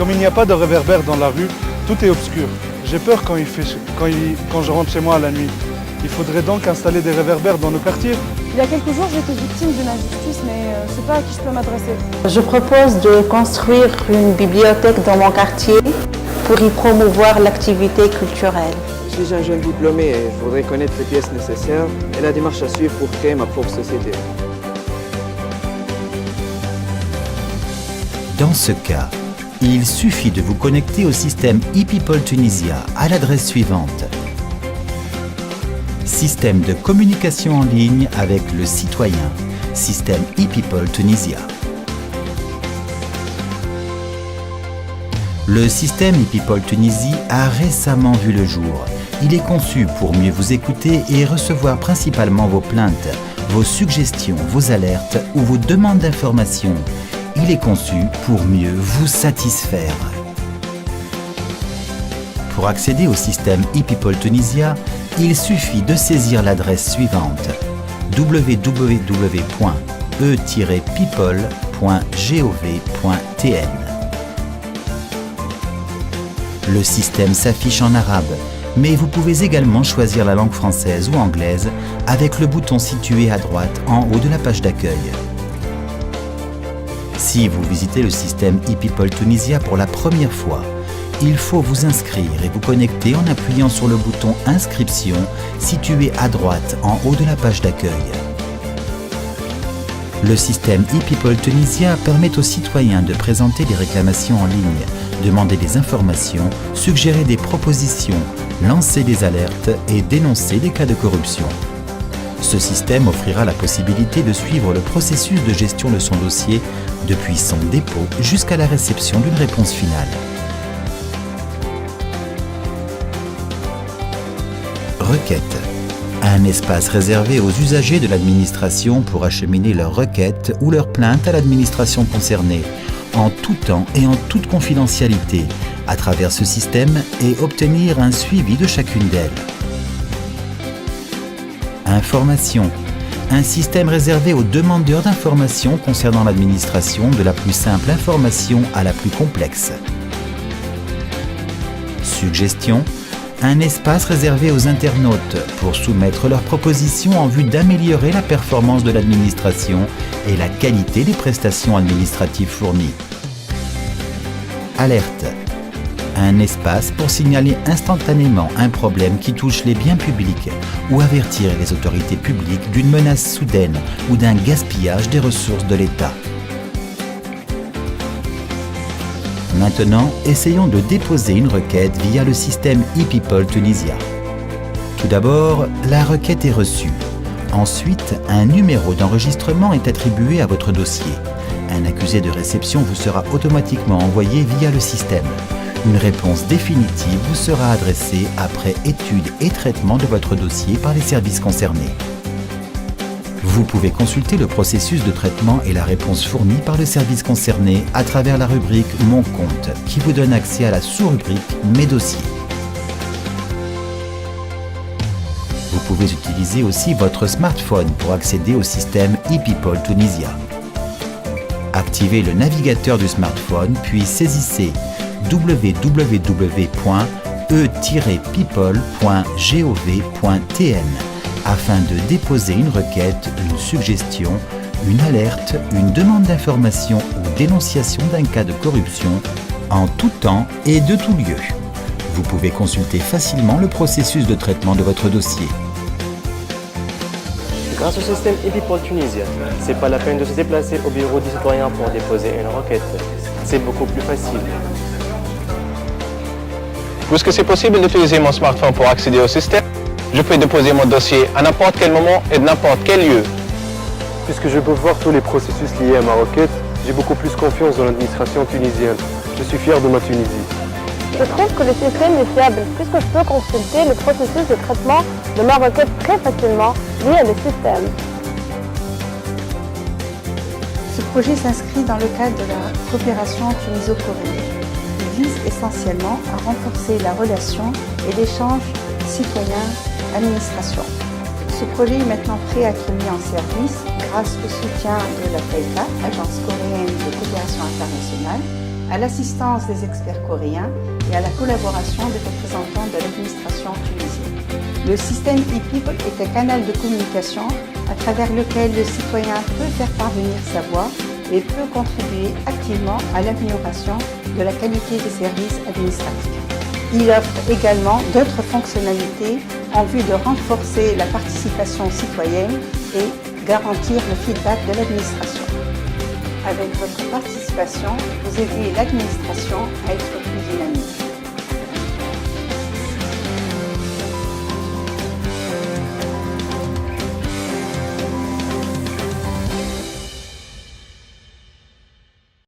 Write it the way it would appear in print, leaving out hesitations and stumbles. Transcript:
Comme il n'y a pas de réverbère dans la rue, tout est obscur. J'ai peur quand je rentre chez moi à la nuit. Il faudrait donc installer des réverbères dans nos quartiers. Il y a quelques jours, j'étais victime d'une injustice, mais je ne sais pas à qui je peux m'adresser. Je propose de construire une bibliothèque dans mon quartier pour y promouvoir l'activité culturelle. Je suis un jeune diplômé et je voudrais connaître les pièces nécessaires et la démarche à suivre pour créer ma propre société. Dans ce cas, il suffit de vous connecter au système ePeople Tunisia à l'adresse suivante: système de communication en ligne avec le citoyen, système ePeople Tunisia. Le système ePeople Tunisie a récemment vu le jour. Il est conçu pour mieux vous écouter et recevoir principalement vos plaintes, vos suggestions, vos alertes ou vos demandes d'informations. Il est conçu pour mieux vous satisfaire. Pour accéder au système ePeople Tunisia, il suffit de saisir l'adresse suivante: www.e-people.gov.tn. Le système s'affiche en arabe, mais vous pouvez également choisir la langue française ou anglaise avec le bouton situé à droite en haut de la page d'accueil. Si vous visitez le système ePeople Tunisia pour la première fois, il faut vous inscrire et vous connecter en appuyant sur le bouton Inscription situé à droite en haut de la page d'accueil. Le système ePeople Tunisia permet aux citoyens de présenter des réclamations en ligne, demander des informations, suggérer des propositions, lancer des alertes et dénoncer des cas de corruption. Ce système offrira la possibilité de suivre le processus de gestion de son dossier depuis son dépôt jusqu'à la réception d'une réponse finale. Requête. Un espace réservé aux usagers de l'administration pour acheminer leurs requêtes ou leurs plaintes à l'administration concernée, en tout temps et en toute confidentialité, à travers ce système et obtenir un suivi de chacune d'elles. Information. Un système réservé aux demandeurs d'informations concernant l'administration, de la plus simple information à la plus complexe. Suggestion. Un espace réservé aux internautes pour soumettre leurs propositions en vue d'améliorer la performance de l'administration et la qualité des prestations administratives fournies. Alerte. Un espace pour signaler instantanément un problème qui touche les biens publics ou avertir les autorités publiques d'une menace soudaine ou d'un gaspillage des ressources de l'État. Maintenant, essayons de déposer une requête via le système ePeople Tunisia. Tout d'abord, la requête est reçue. Ensuite, un numéro d'enregistrement est attribué à votre dossier. Un accusé de réception vous sera automatiquement envoyé via le système. Une réponse définitive vous sera adressée après étude et traitement de votre dossier par les services concernés. Vous pouvez consulter le processus de traitement et la réponse fournie par le service concerné à travers la rubrique « Mon compte » qui vous donne accès à la sous-rubrique « Mes dossiers ». Vous pouvez utiliser aussi votre smartphone pour accéder au système ePeople Tunisia. Activez le navigateur du smartphone puis saisissez www.e-people.gov.tn afin de déposer une requête, une suggestion, une alerte, une demande d'information ou dénonciation d'un cas de corruption en tout temps et de tout lieu. Vous pouvez consulter facilement le processus de traitement de votre dossier. Grâce au système ePeople Tunisia, c'est pas la peine de se déplacer au bureau du citoyen pour déposer une requête. C'est beaucoup plus facile. Puisque c'est possible d'utiliser mon smartphone pour accéder au système, je peux déposer mon dossier à n'importe quel moment et de n'importe quel lieu. Puisque je peux voir tous les processus liés à ma requête, j'ai beaucoup plus confiance dans l'administration tunisienne. Je suis fier de ma Tunisie. Je trouve que le système est fiable puisque je peux consulter le processus de traitement de ma requête très facilement via le système. Ce projet s'inscrit dans le cadre de la coopération tuniso-coréenne. Il vise essentiellement à renforcer la relation et l'échange citoyen-administration. Ce projet est maintenant prêt à être mis en service grâce au soutien de la FAITA, Agence coréenne de coopération internationale, à l'assistance des experts coréens et à la collaboration des représentants de l'administration tunisienne. Le système e-People est un canal de communication à travers lequel le citoyen peut faire parvenir sa voix et peut contribuer activement à l'amélioration de la qualité des services administratifs. Il offre également d'autres fonctionnalités en vue de renforcer la participation citoyenne et garantir le feedback de l'administration. Avec votre participation, vous aidez l'administration à être plus dynamique.